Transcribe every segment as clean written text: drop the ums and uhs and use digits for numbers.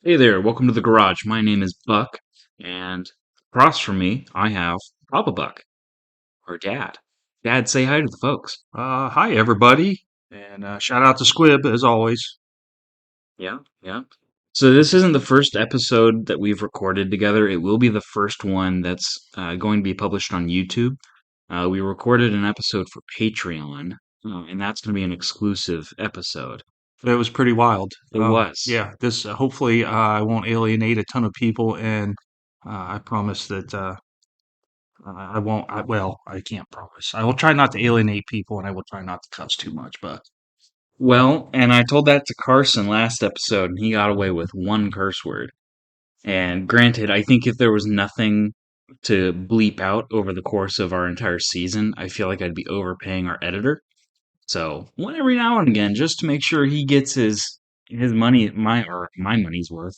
Hey there, welcome to the garage. My name is Buck, and across from me, I have Papa Buck, or Dad. Dad, say hi to the folks. Hi, everybody, and shout out to Squib as always. Yeah, yeah. So this isn't the first episode that we've recorded together. It will be the first one that's going to be published on YouTube. We recorded an episode for Patreon, and that's going to be an exclusive episode. It was pretty wild. It was. Yeah, this hopefully I won't alienate a ton of people, and I promise that I won't. Well, I can't promise. I will try not to alienate people, and I will try not to cuss too much. But Well, and I told that to Carson last episode, and he got away with one curse word. And granted, I think if there was nothing to bleep out over the course of our entire season, I feel like I'd be overpaying our editor. So one every now and again, just to make sure he gets his money, my money's worth.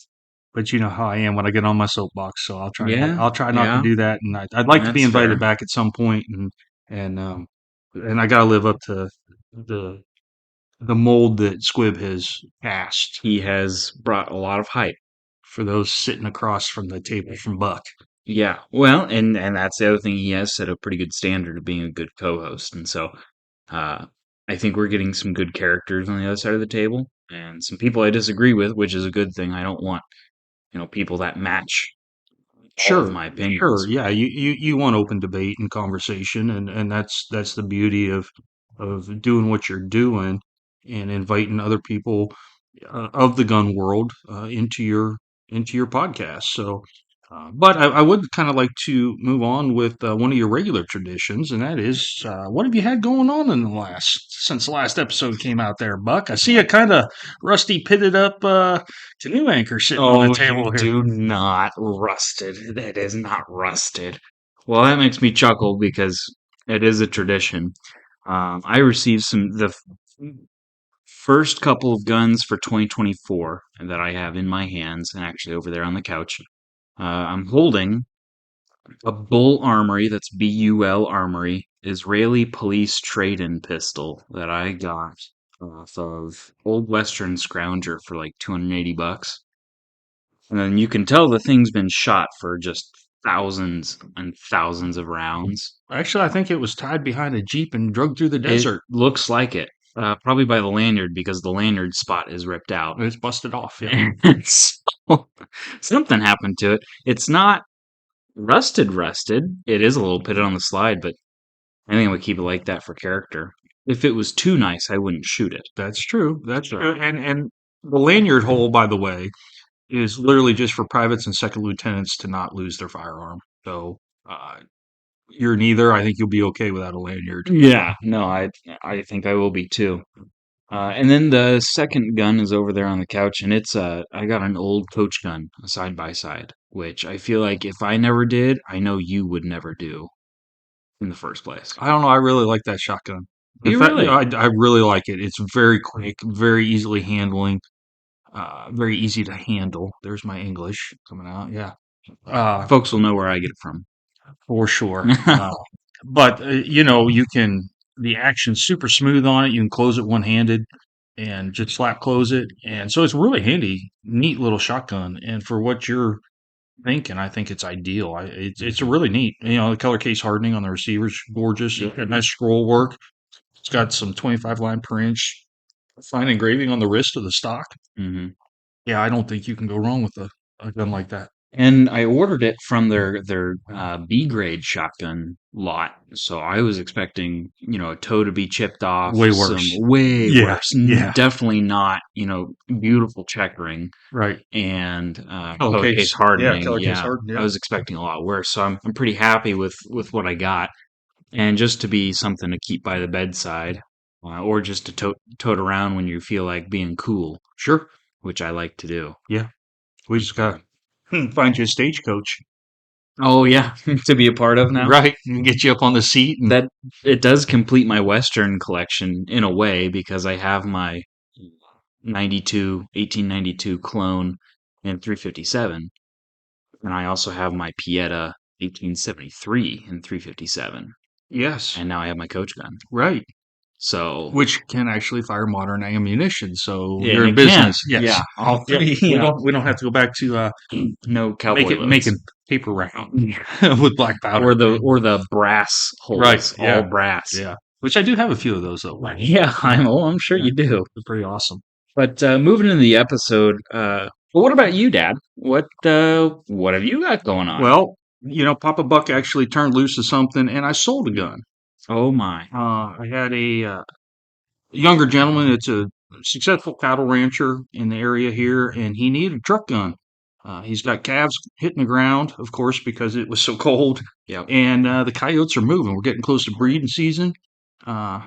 you know how I am when I get on my soapbox, so I'll try not. Yeah, I'll try not to yeah, do that, and I'd like to be that's invited fair. back at some point, and I got to live up to the the mold that Squib has cast He has brought a lot of hype. for those sitting across from the table from Buck. Yeah, well, and that's the other thing. He has set a pretty good standard of being a good co-host, and so uh, I think we're getting some good characters on the other side of the table, and some people I disagree with, which is a good thing. I don't want people that match all of Sure, my sure. opinions. Yeah, you want open debate and conversation, and that's the beauty of doing what you're doing and inviting other people of the gun world into your podcast. So, but I would kind of like to move on with one of your regular traditions, and that is what have you had going on in the last since the last episode came out there, Buck? I see a kind of rusty, pitted up canoe anchor sitting on the Oh, you table here. do not rusted. That is not rusted. Well, that makes me chuckle because it is a tradition. I received first couple of guns for 2024 that I have in my hands and actually over there on the couch. I'm holding a Bull Armory, that's BUL Armory, Israeli police trade-in pistol that I got off of Old Western Scrounger for like 280 bucks. And then you can tell the thing's been shot for just thousands and thousands of rounds. Actually, I think it was tied behind a Jeep and drug through the It desert. looks like it. Probably by the lanyard because the lanyard spot is ripped out. It's busted off. Yeah, And so something happened to it. It's not rusted. It is a little pitted on the slide, but I think I would keep it like that for character. If it was too nice, I wouldn't shoot it. that's true. That's true. And the lanyard hole, by the way, is literally just for privates and second lieutenants to not lose their firearm. So uh, you're neither. I think you'll be okay without a lanyard. Yeah, no, I think I will be too. And then the second gun is over there on the couch, and I got an old coach gun, a side by side, which I feel like if I never did, I know you would never do in the first place. I don't know. I really like that shotgun. Do In you fact, really? I really like it. It's very quick, very easily handling, very easy to handle. There's my English coming out. Yeah. Uh, Folks will know where I get it from. for sure. But you can the action's super smooth on it. You can close it one handed and just slap close it, and so it's really handy, neat little shotgun. And for what you're thinking, I think it's ideal. It's a really neat. The color case hardening on the receiver's gorgeous. It's got nice scroll work. It's got some 25 line per inch fine engraving on the wrist of the stock. Hmm. Yeah, I don't think you can go wrong with a gun like that. And I ordered it from their B grade shotgun lot, so I was expecting a toe to be chipped off, Way some worse. way Yeah, worse, yeah, definitely not beautiful checkering right. and Color color case case, yeah, hardening. color case Yeah, hardened. I Yeah. was expecting a lot worse, so I'm pretty happy with what I got, and just to be something to keep by the bedside, or just to tote around when you feel like being cool, Sure. which I like to do. Yeah. We just got find you a stagecoach. Oh yeah, to be a part of now. Right. And get you up on the seat and That it does complete my Western collection in a way because I have my 1892 clone in 357, and I also have my Pieta 1873 in 357, yes. and now I have my coach gun. Right. So, which can actually fire modern ammunition. So yeah, and you're in it can. business. Yes. Yeah, all Yep. three. We Yeah, don't have to go back to no cowboy making loads. paper round with black powder. Or the brass Right. holes, all Yeah. brass. Yeah. Which I do have a few of those though. Right. Yeah, Yeah. I'm sure Yeah. you do. They're pretty awesome. But moving into the episode, well, what about you, Dad? What have you got going on? Well, Papa Buck actually turned loose of something, and I sold a gun. Oh my. I had a younger gentleman. It's a successful cattle rancher in the area here, and he needed a truck gun. He's got calves hitting the ground, of course, because it was so cold, Yep. and the coyotes are moving. We're getting close to breeding season. Uh,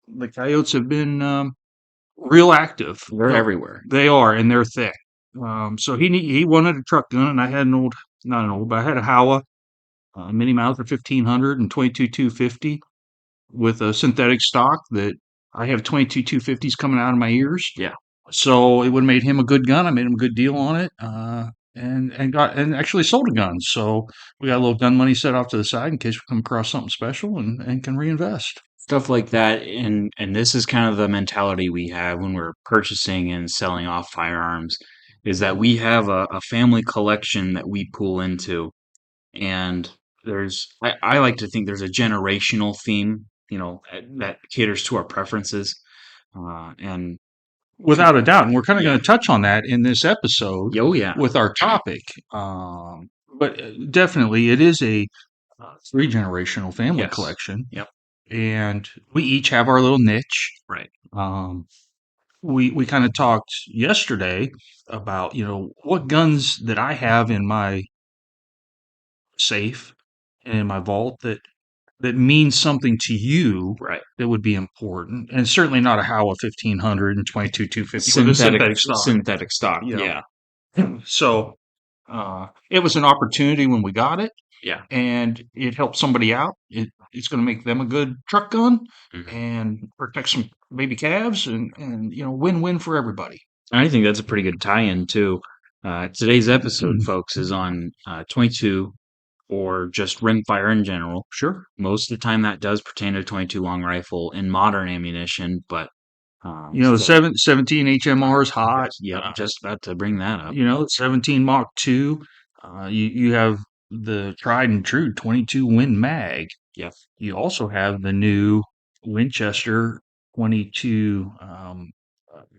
the coyotes have been real active. They're everywhere. They are, and they're thick. So he wanted a truck gun, and I had not an old, but I had a Howa Mini Mauser 1500 and 22 250 with a synthetic stock that I have 22 250s coming out of my ears. Yeah. So it would have made him a good gun. I made him a good deal on it, and actually sold a gun. So we got a little gun money set off to the side in case we come across something special and can reinvest. Stuff like that, and this is kind of the mentality we have when we're purchasing and selling off firearms, is that we have a family collection that we pull into, and I like to think there's a generational theme, that caters to our preferences, and Without a doubt, and we're kind of yeah, going to touch on that in this episode oh yeah, with our topic. But definitely, it is a three generational family yes, collection, yep, and we each have our little niche. right, Um, we kind of talked yesterday about what guns that I have in my safe and in my vault that means something to you right. that would be important, and certainly not a Howa 1500 and 22 250 with a Synthetic synthetic stock. synthetic stock, Yeah. yeah, So it was an opportunity when we got it, yeah. and it helped somebody out. It's going to make them a good truck gun Mhm. and protect some baby calves, and win-win for everybody. I think that's a pretty good tie-in too. Today's episode, folks, is on 22 or just rimfire in general. Sure. Most of the time, that does pertain to 22 long rifle in modern ammunition, but The so 17 HMR is hot. yep, just about to bring that up. 17 Mach 2. You have the tried and true 22 Win Mag. Yep. You also have the new Winchester 22.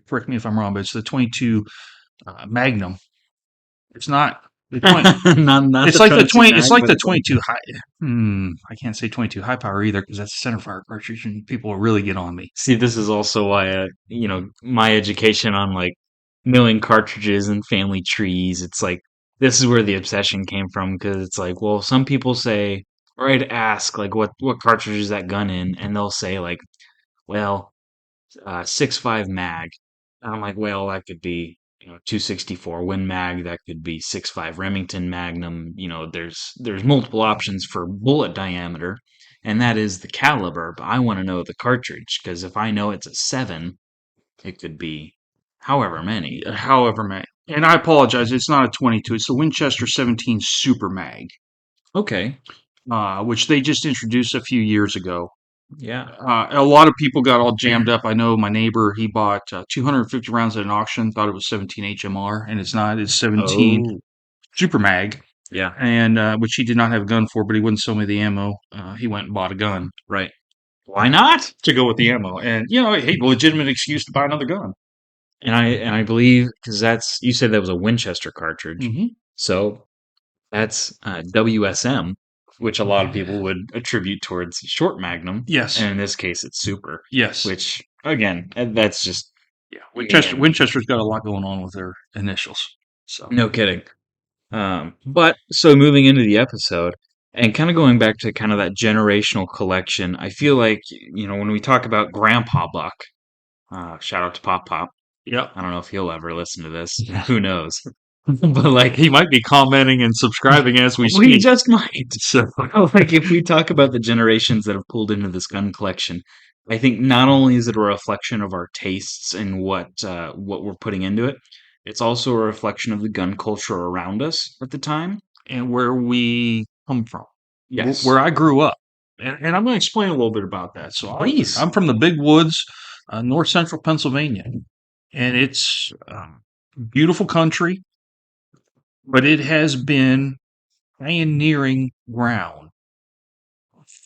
Correct me if I'm wrong, but it's the 22 Magnum. It's not the 20. Not It's the like the 22 20. It's mag, like but the it's like 22 high. I can't say 22 high power either because that's a center fire cartridge, and people will really get on me. see, this is also why my education on like milling cartridges and family trees. It's like this is where the obsession came from because it's like, well, some people say, or I'd ask like, what cartridge is that gun in, and they'll say like, well, 6.5 mag. And I'm like, well, that could be 264 Win Mag. That could be 6.5 Remington Magnum. There's multiple options for bullet diameter, and that is the caliber. But I want to know the cartridge because if I know it's a 7, it could be however many. However, many. And I apologize. It's not a 22. It's the Winchester 17 Super Mag, Okay. which they just introduced a few years ago. Yeah. A lot of people got all jammed up. I know my neighbor, he bought 250 rounds at an auction, thought it was 17 HMR, and it's not. It's 17 Oh, Super Mag, yeah. and which he did not have a gun for, but he wouldn't sell me the ammo. He went and bought a gun Right. Why not? to go with the ammo, and hey, legitimate excuse to buy another gun. And I believe because you said that was a Winchester cartridge, Hmm. so that's WSM, which a lot of people would attribute towards short magnum, Yes, and in this case, it's super. yes, Which again, that's just yeah. me and Winchester's got a lot going on with their initials. So no kidding. But so moving into the episode and kind of going back to kind of that generational collection, I feel like when we talk about Grandpa Buck, shout out to Pop Pop. yeah, I don't know if he'll ever listen to this. Who knows? But like he might be commenting and subscribing as we we speak. just might. So Like if we talk about the generations that have pulled into this gun collection, I think not only is it a reflection of our tastes and what we're putting into it, it's also a reflection of the gun culture around us at the time. and where we come from, Yes. where I grew up. And I'm going to explain a little bit about that. So Please. I'm from the big woods, north central Pennsylvania, and it's beautiful country, but it has been pioneering ground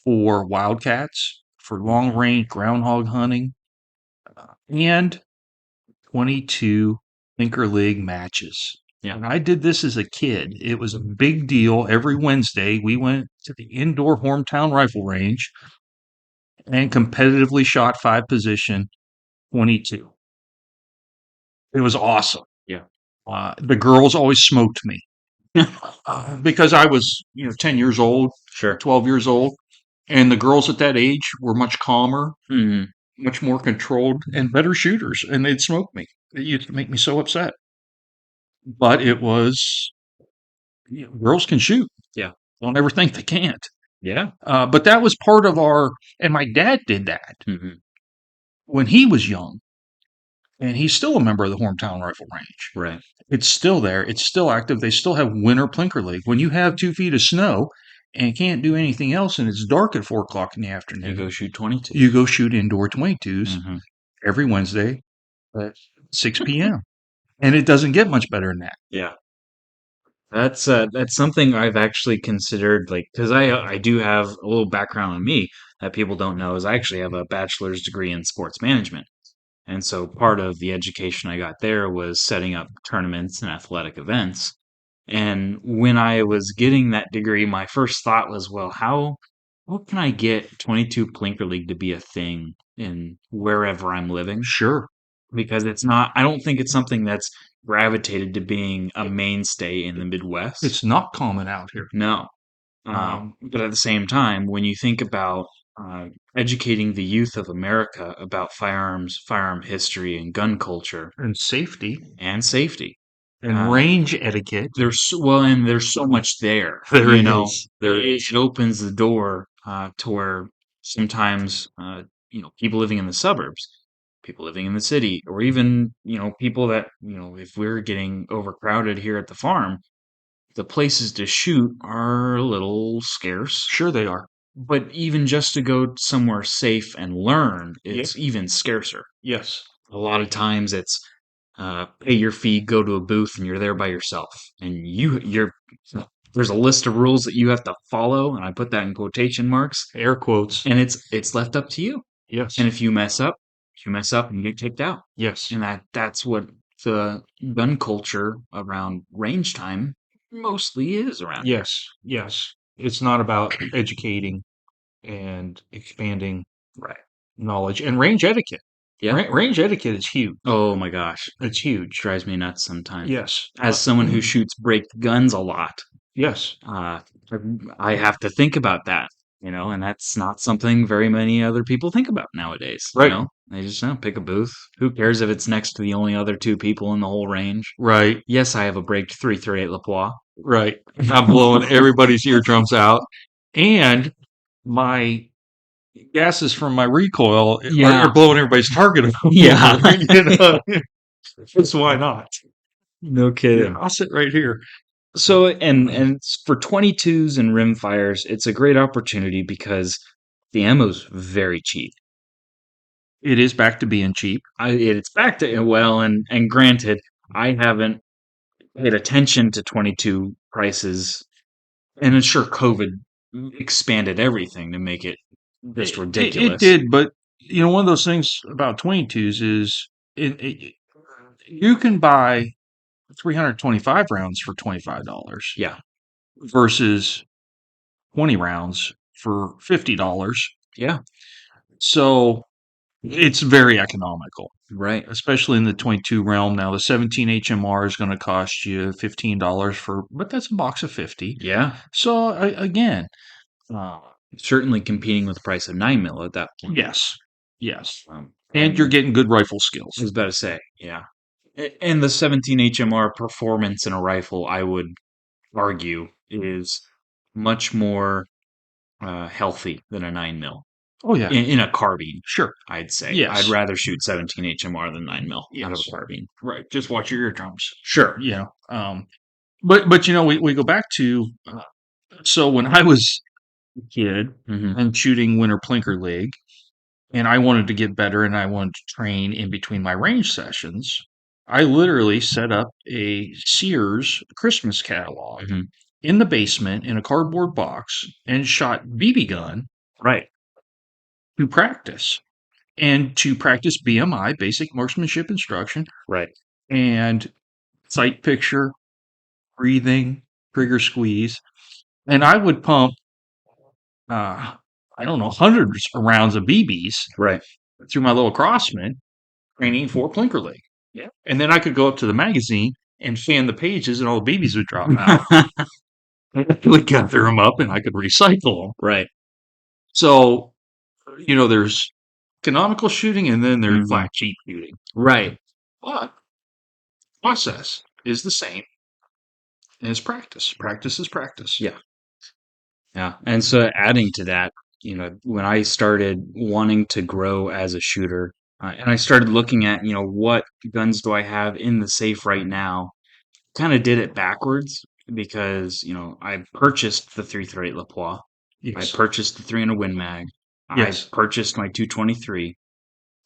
for wildcats, for long range groundhog hunting, and 22 Thinker League matches. Yeah. And I did this as a kid. It was a big deal. Every Wednesday, we went to the indoor hometown rifle range and competitively shot 5 position 22. It was awesome. Yeah. The girls always smoked me because I was, 10 years old, Sure. 12 years old, and the girls at that age were much calmer, Hmm. much more controlled, and better shooters, and they'd smoke me. It used to make me so upset. But it was, girls can shoot. Yeah. Don't ever think they can't. Yeah. But that was part of and my dad did that Hmm. when he was young, and he's still a member of the hometown rifle range. Right. It's still there. It's still active. They still have winter plinker league. When you have 2 feet of snow and can't do anything else, and it's dark at 4 o'clock in the You afternoon, go shoot 22. you go shoot indoor 22s Hmm. every Wednesday at 6 p.m. And it doesn't get much better than that. Yeah. That's something I've actually considered, like, because I do have a little background on me that people don't know is I actually have a bachelor's degree in sports management. And so part of the education I got there was setting up tournaments and athletic events. And when I was getting that degree, my first thought was, well, how can I get 22 Plinker League to be a thing in wherever I'm living? Sure. Because it's not, I don't think it's something that's gravitated to being a mainstay in the Midwest. It's not common out here. No. But at the same time, when you think about educating the youth of America about firearms, firearm history, and gun culture And safety and safety, and uh, range etiquette. and there's so much there. There You know, is. There it is. opens the door to where sometimes people living in the suburbs, people living in the city, or even people that if we're getting overcrowded here at the farm, the places to shoot are a little scarce. Sure they are. But even just to go somewhere safe and learn, Yeah. it's even scarcer. Yes. A lot of times it's pay your fee, go to a booth, and you're there by yourself. And there's a list of rules that you have to follow, and I put that in quotation marks, Air quotes. and it's left up to you. Yes. And if you mess up and you get kicked out. Yes. And that's what the gun culture around range time mostly is around here. Yes. Yes. It's not about educating and expanding Right. knowledge and range etiquette. Yeah. Range etiquette is huge. Oh my gosh. It's huge. Drives me nuts sometimes. Yes. As someone who shoots braked guns a lot, Yes. I have to think about that, and that's not something very many other people think about nowadays. Right. They just pick a booth. Who cares if it's next to the only other two people in the whole range? Right. Yes, I have a braked 338 Lapois. Right. I'm blowing everybody's eardrums out. And my gases from my recoil are blowing everybody's target out. Yeah. Just why not? No kidding. I'll sit right here. So and for 22s and rimfires, it's a great opportunity because the ammo's very cheap. It is back to being cheap. It's back to well, and granted, I haven't paid attention to 22 prices, and I'm sure COVID expanded everything to make it just ridiculous. It did, but one of those things about 22s is you can buy 325 rounds for $25. Yeah. Versus 20 rounds for $50. Yeah. So it's very economical. Right. Especially in the 22 realm. Now the 17 HMR is going to cost you $15 but that's a box of 50. Yeah. So again, certainly competing with the price of 9mm at that point. Yes. Yes. And you're getting good rifle skills. I was about to say, yeah. And the 17 HMR performance in a rifle, I would argue, is much more healthy than a 9mm. Oh yeah, in a carbine. Sure, I'd say. Yes. I'd rather shoot 17 HMR than 9mm out of a carbine. Right. Just watch your eardrums. Sure. But we go back to so when I was kid Hmm. and shooting Winter Plinker League, and I wanted to get better and I wanted to train in between my range sessions, I literally set up a Sears Christmas catalog Hmm. in the basement in a cardboard box and shot BB gun Right. to practice and to practice BMI, basic marksmanship instruction, Right. and sight picture, breathing, trigger squeeze. And I would pump, uh, I don't know, hundreds of rounds of BBs Right. through my little Crossman training for Plinker League. Yeah. And then I could go up to the magazine and fan the pages and all the BBs would drop out. I would gather them up and I could recycle them. Right. So, there's canonical shooting and then there's Hmm. flat cheap shooting. Right. But process is the same as practice. Practice is practice. Yeah. Yeah. And so adding to that, when I started wanting to grow as a shooter, and I started looking at, what guns do I have in the safe right now? Kind of did it backwards because, I purchased the 338 Lapois. I Yes. purchased the 300 Win Mag. I Yes. purchased my 223.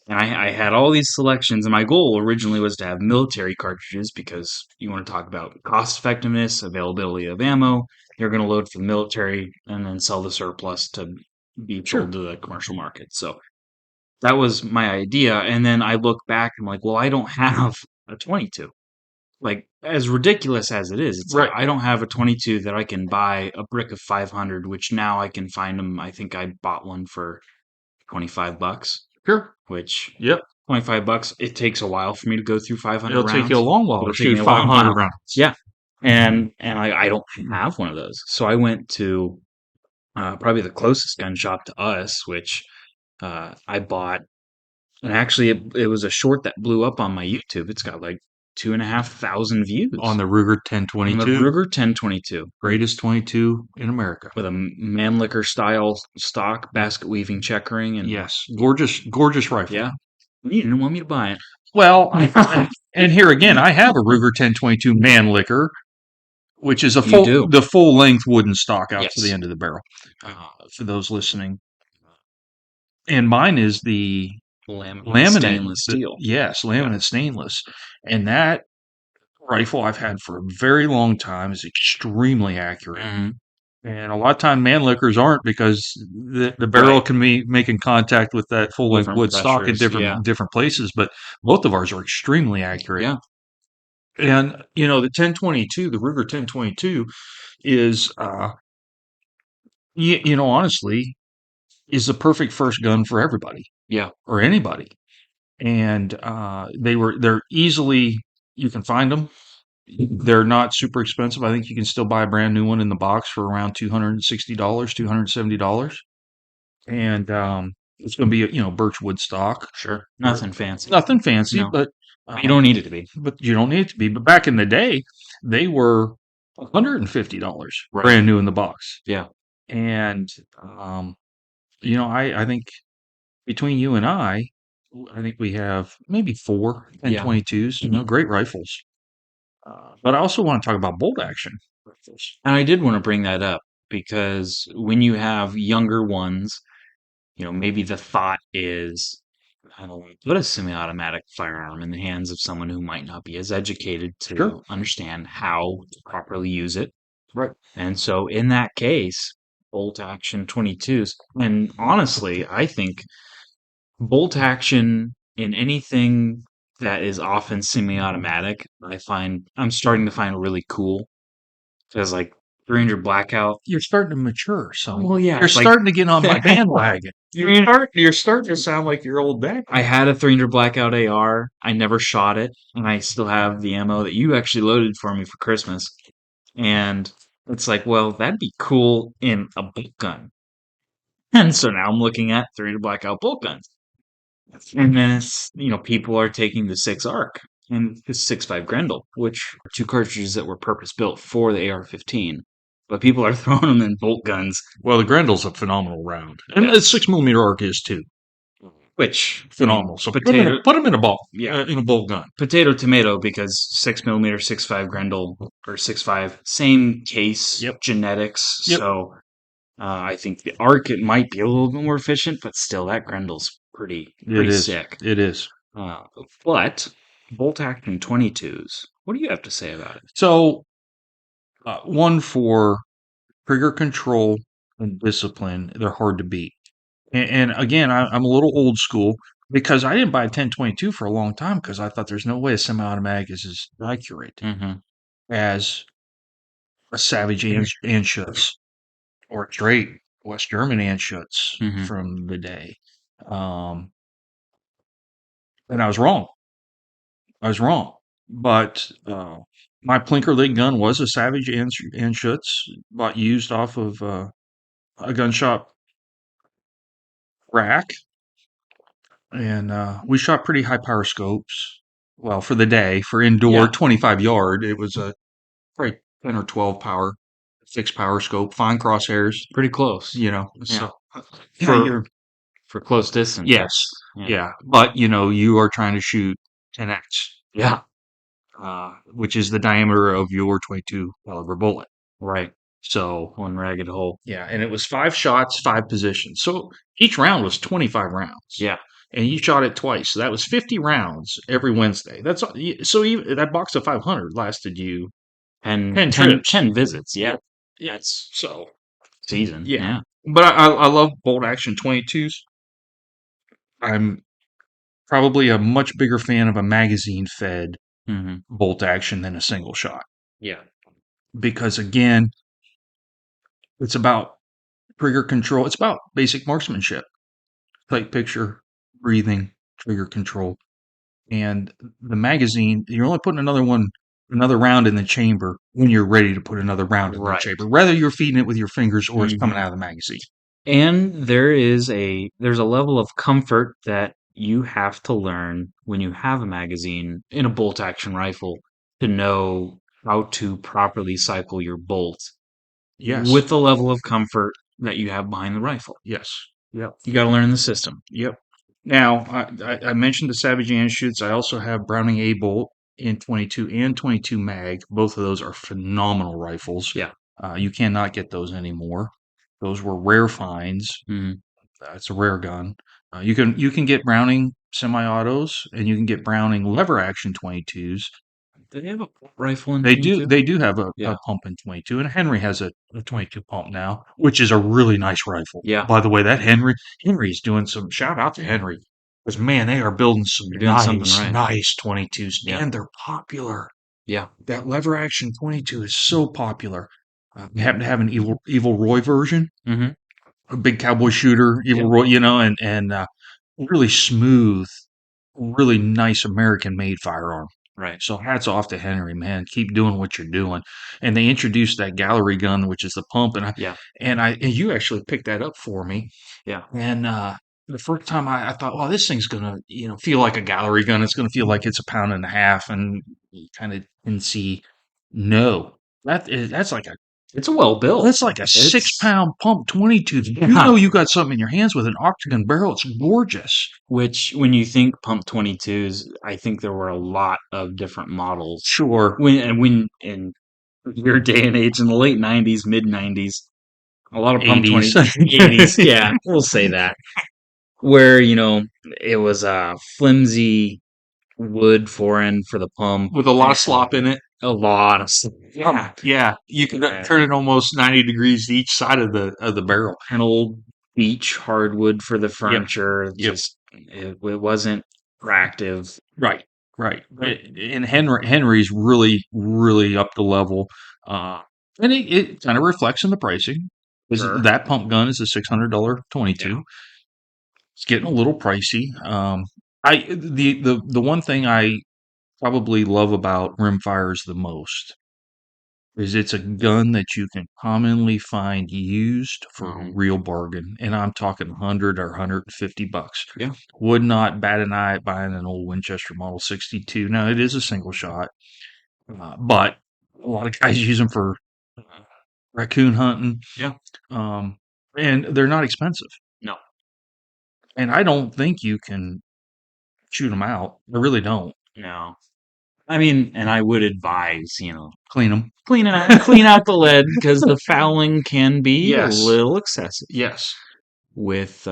And I had all these selections, and my goal originally was to have military cartridges because you want to talk about cost effectiveness, availability of ammo. You're going to load for the military and then sell the surplus to be sold Sure. to the commercial market. So that was my idea. And then I look back and I'm like, well, I don't have a 22. Like, as ridiculous as it is, it's like Right. I don't have a 22 that I can buy a brick of 500, which now I can find them. I think I bought one for $25, Sure. which Yep. $25, it takes a while for me to go through 500 It'll take you a rounds. long while It'll to take me shoot a long 500 while. rounds. Yeah. And I don't have one of those. So I went to probably the closest gun shop to us, which I bought. And actually, it was a short that blew up on my YouTube. It's got like 2,500 On views the Ruger on the 1022, Ruger 1022 greatest 22 in America. with a Mannlicher style stock basket weaving checkering. And Yes. Gorgeous, gorgeous rifle. yeah, you didn't want me to buy it. Well, and here again, I have a Ruger 1022 Mannlicher, which is You do. the full length wooden stock out to the Yes. end of the barrel. For those listening, and mine is the Laminate laminate. stainless steel. Yes, Yeah. laminate stainless, and that rifle I've had for a very long time is extremely accurate. Hmm. And a lot of time Mannlichers aren't because the barrel Right. can be making contact with that full length Different wood stock in pressures. Yeah. different places, but both of ours are extremely accurate. Yeah. And the 1022, the Ruger 1022 is honestly is the perfect first gun for everybody Yeah. or anybody. And they're easily, you can find them. They're not super expensive. I think you can still buy a brand new one in the box for around $260, $270. And it's going to be birch wood stock. Sure. Nothing fancy. Nothing fancy, No. but You don't need it to be. but you don't need it to be. But back in the day, they were $150 Right. brand new in the box. Yeah. And I think between you and I think we have maybe four Yeah. 1022s. Great rifles. But I also want to talk about bolt action rifles. And I did want to bring that up because when you have younger ones, maybe the thought is, I don't want to put a semi-automatic firearm in the hands of someone who might not be as educated Sure. to understand how to properly use it. Right. And so in that case, bolt action 22s, and honestly, I think bolt action in anything that is often semi-automatic, I'm starting to find really cool because like 300 blackout. You're starting to mature, so Well, yeah, you're it's like starting to get on my bandwagon. You're starting to sound like your old dad. I had a 300 blackout AR. I never shot it, and I still have the ammo that you actually loaded for me for Christmas. And it's like, well, that'd be cool in a bolt gun. And so now I'm looking at 300 blackout bolt guns. And then it's, people are taking the 6 arc and the 6.5 Grendel, which are two cartridges that were purpose built for the AR-15. But people are throwing them in bolt guns, Well, the Grendel's a phenomenal round, and the 6 millimeter arc is too which phenomenal. So potato, put them in a ball, yeah, in a bolt gun. potato tomato because 6 millimeter, 6.5 Grendel or 6.5, same case Yep. genetics. Yep. So I think the arc it might be a little bit more efficient, but still, that Grendel's It pretty is. sick. It is. Uh, but bolt action 22s. What do you have to say about it? So, one for trigger control and discipline, they're hard to beat. And again, I'm a little old school because I didn't buy a 1022 for a long time because I thought there's no way a semi-automatic is as accurate Mm-hmm. as a Savage Anschutz or a straight West German Anschutz Mm-hmm. from the day. Um, and I was wrong. I was wrong. But my Plinker Lig gun was a Savage Anschutz, bought used off of a gun shop rack. And we shot pretty high power scopes. Well, for the day, for indoor Yeah, 25 yard, it was a probably 10 or 12 power, fixed power scope, fine crosshairs, pretty close. Yeah. So Yeah, for, you're for close distance. yes, Yeah. yeah. But, you are trying to shoot 10x, Yeah. which is the diameter of your 22 caliber bullet. Right. So, One ragged hole. yeah, and it was 5 shots, 5 positions. So each round was 25 rounds. Yeah. And you shot it twice. So that was 50 rounds every Wednesday. So even that box of 500 lasted you And 10 10, trips. 10 visits. Yeah. Yep. Yeah. That's So, season. yeah. Yeah. But I love bolt action 22s. I'm probably a much bigger fan of a magazine fed Mm-hmm. bolt action than a single shot Yeah. because, again, it's about trigger control. It's about basic marksmanship, tight picture, breathing, trigger control. And the magazine, you're only putting another round in the chamber when you're ready to put another round in the Right. chamber, whether you're feeding it with your fingers or it's coming Mm-hmm. out of the magazine. And there's a level of comfort that you have to learn when you have a magazine in a bolt action rifle to know how to properly cycle your bolt Yes. with the level of comfort that you have behind the rifle. Yes. Yep. You got to learn the system. Yep. Now, I mentioned the Savage Anschutz. I also have Browning A Bolt in 22 and 22 mag. Both of those are phenomenal rifles. Yeah. You cannot get those anymore. Those were rare finds. Hmm. It's a rare gun. You can get Browning semi-autos and you can get Browning lever action 22s. Do they have a rifle in They do 22? they do have a Yeah. pump in 22, and Henry has a 22 pump now, which is a really nice rifle. Yeah. By the way, that Henry's doing some shout out to Henry because man, they are building some You're doing something right. nice 22s, Yeah. and they're popular. Yeah. That lever action 22 is so popular. We happen to have an Evil Roy version, Hmm. a big cowboy shooter, Yeah. Evil Roy, and really smooth, really nice American made firearm. Right. So hats off to Henry, man. Keep doing what you're doing. And they introduced that gallery gun, which is the pump, and Yeah. you actually picked that up for me. Yeah. And the first time I thought, oh, this thing's gonna feel like a gallery gun. It's gonna feel like it's a pound and a half, and you kind of can see. No, that's like a It's well built. that's like a six It's pound pump 22. You yeah. know you got something in your hands with an octagon barrel. It's gorgeous. Which, when you think pump 22s, I think there were a lot of different models. Sure, When in your day and age, in the late 90s, mid 90s, a lot of pump 80s. 80s, yeah, we'll say that, where, it was a flimsy wood forend for the pump. With a lot of slop in it. A lot of stuff. Yeah. You can Yeah. turn it almost 90 degrees to each side of the barrel. An old beech hardwood for the Yep. furniture. Yep. Just, it wasn't attractive. Right. Right. And Henry's really, really up the level. And it kind of reflects in the pricing. Because Sure. that pump gun is a $600 22. Yeah. It's getting a little pricey. The one thing I probably love about Rimfires the most is it's a gun that you can commonly find used for a Mhm. real bargain, and I'm talking 100 or $150. Yeah. Would not bat an eye at buying an old Winchester Model 62. Now it is a single shot, but a lot of guys use them for raccoon hunting, Yeah. um, and they're not expensive. No. And I don't think you can shoot them out. I really don't. No. I mean, and I would advise, Clean them. clean out the lead because the fouling can be a Yes. little excessive Yes. with,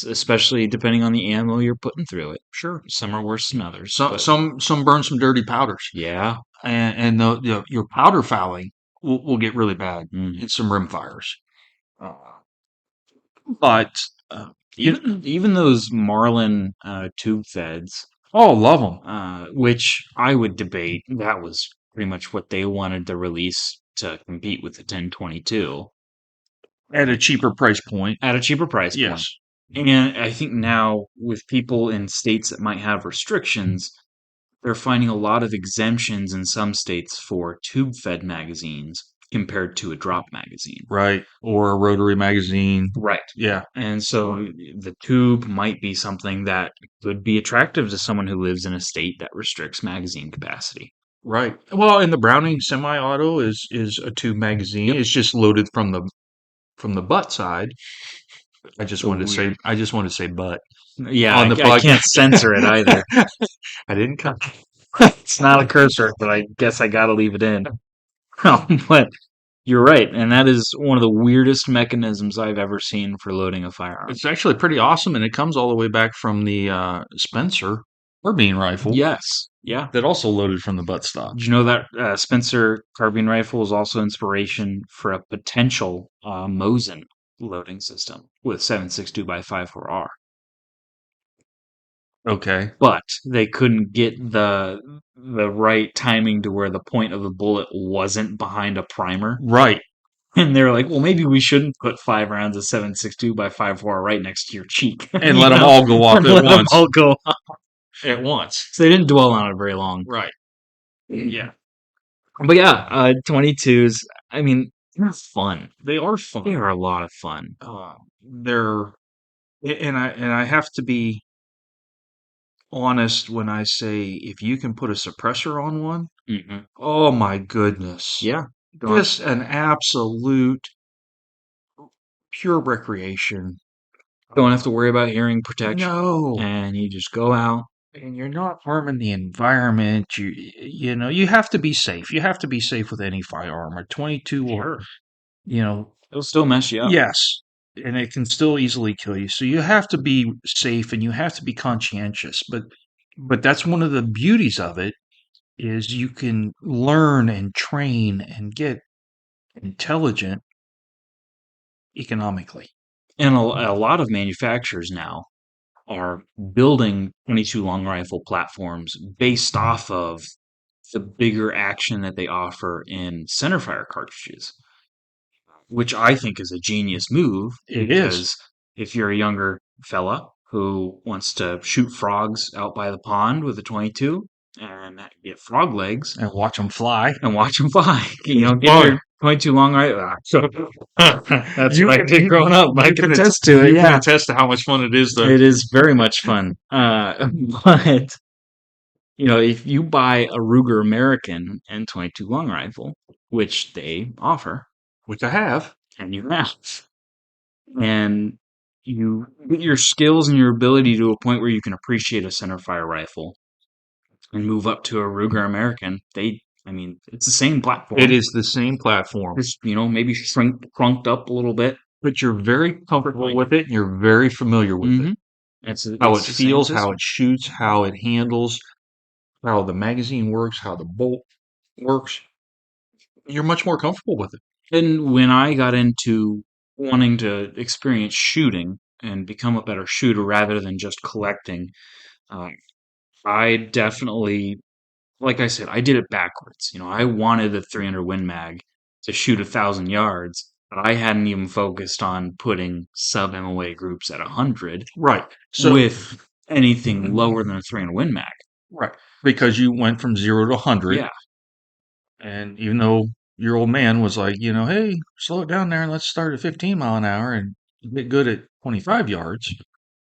especially depending on the ammo you're putting through it. Sure. Some are worse than others, Some but some burn some dirty powders, yeah. and your powder fouling will get really bad Mm. in some rimfires. Uh, but uh, you, Even those Marlin tube feds, oh, love them which I would debate, that was pretty much what they wanted to release to compete with the 1022 at a cheaper price point. at a cheaper price Yes. point. And I think now with people in states that might have restrictions, they're finding a lot of exemptions in some states for tube-fed magazines compared to a drop magazine. Right. Or a rotary magazine. Right. Yeah. And so the tube might be something that could be attractive to someone who lives in a state that restricts magazine capacity. Right. Well, and the Browning semi-auto is a tube magazine. Yep. It's just loaded from the butt side. So weird. I just wanted to say butt Yeah, on the I can't podcast. censor it either. I didn't cut. It's not a curse word, but I guess I gotta leave it in. But you're right, and that is one of the weirdest mechanisms I've ever seen for loading a firearm. It's actually pretty awesome, and it comes all the way back from the Spencer carbine rifle Yes, yeah. that also loaded from the buttstock. Did you know that Spencer carbine rifle is also inspiration for a potential Mosin loading system with 7.62 by 54R? Okay. But they couldn't get the right timing to where the point of the bullet wasn't behind a primer. Right. And they're like, well, maybe we shouldn't put 5 rounds of 7.62 by 54 right next to your cheek. And let them all go off And at let them once. all go off. At once. So they didn't dwell on it very long. Right. Yeah. But yeah, 22s, I mean, they're fun. They are fun. They are a lot of fun. They're and I have to be honest when I say if you can put a suppressor on one, Hmm. oh my goodness. Yeah. Just an absolute pure recreation. Don't have to worry about hearing protection. No. And you just go out. And you're not harming the environment. You have to be safe. You have to be safe with any firearm. A 22 or, you know, It'll still mess you up. yes, and it can still easily kill you. So you have to be safe and you have to be conscientious. But that's one of the beauties of it is you can learn and train and get intelligent economically. And a lot of manufacturers now are building 22 long rifle platforms based off of the bigger action that they offer in centerfire cartridges, which I think is a genius move It is. because if you're a younger fella who wants to shoot frogs out by the pond with a 22 and get frog legs And watch them fly. and watch them fly, get Well, your 22 long rifle. That's you what I can- did growing up. I you can can attest to it. You can Yeah. attest to how much fun it is, though. It is very much fun. But if you buy a Ruger American N22 long rifle, which they offer, Which I have. and you have, and you get your skills and your ability to a point where you can appreciate a centerfire rifle and move up to a Ruger American, it's the same platform. It is the same platform. Just, maybe crunked up a little bit. But you're very comfortable with it. And you're very familiar with it. How it It's the same feels, how system. it shoots, how it handles, how the magazine works, how the bolt works. You're much more comfortable with it. And when I got into wanting to experience shooting and become a better shooter rather than just collecting, uh, I definitely, like I said, I did it backwards. I wanted the 300 Win Mag to shoot 1,000 yards, but I hadn't even focused on putting sub MOA groups at 100 Right. So with anything lower than a 300 Win Mag. right. Because you went from 0 to 100. Yeah. And even though your old man was like, hey, slow it down there and let's start at 15 mile an hour and get good at 25 yards.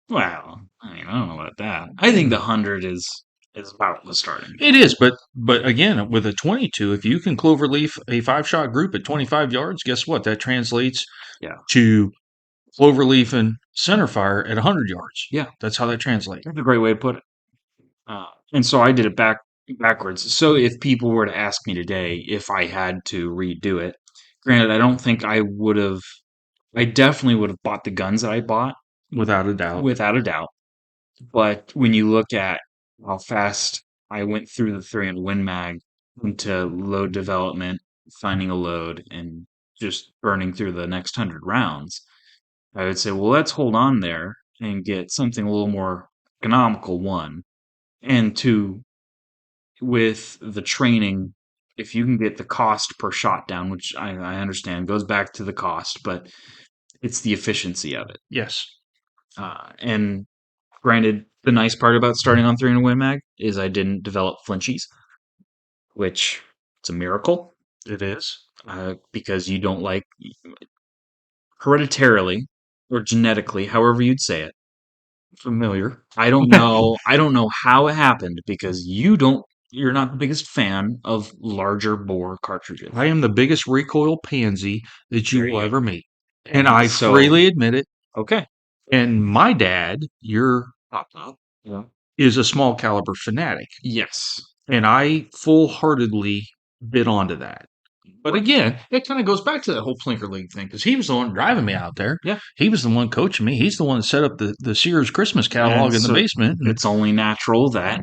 Well, I don't know about that. I think the 100 is about the starting. It is, but again, with a 22, if you can cloverleaf a 5-shot group at 25 yards, guess what? That translates to cloverleaf and centerfire at 100 yards. Yeah. That's how that translates. That's a great way to put it. And so I did it backwards. So if people were to ask me today if I had to redo it, granted, I don't think I would have. I definitely would have bought the guns that I bought without a doubt. without a doubt. But when you look at how fast I went through the 300 Win Mag into load development, finding a load, and just burning through the next 100 rounds, I would say, well, let's hold on there and get something a little more economical, one. And two, with the training, if you can get the cost per shot down, which I understand goes back to the cost, but it's the efficiency of it. Yes, And granted, the nice part about starting on 300 Win Mag is I didn't develop flinchies, which it's a miracle it is. because you don't like hereditarily or genetically, however you'd say it. Familiar. I don't know. I don't know how it happened because you don't. You're not the biggest fan of larger bore cartridges. I am the biggest recoil pansy that you There will you ever go. meet. And I So freely admit it. okay. And my dad, your papa, Yeah. is a small caliber fanatic. Yes. And I full heartedly bid onto that. But Right. again, it kind of goes back to that whole Plinker League thing because he was the one driving me out there. Yeah. He was the one coaching me. He's the one that set up the Sears Christmas catalog And in the so basement. And it's only natural that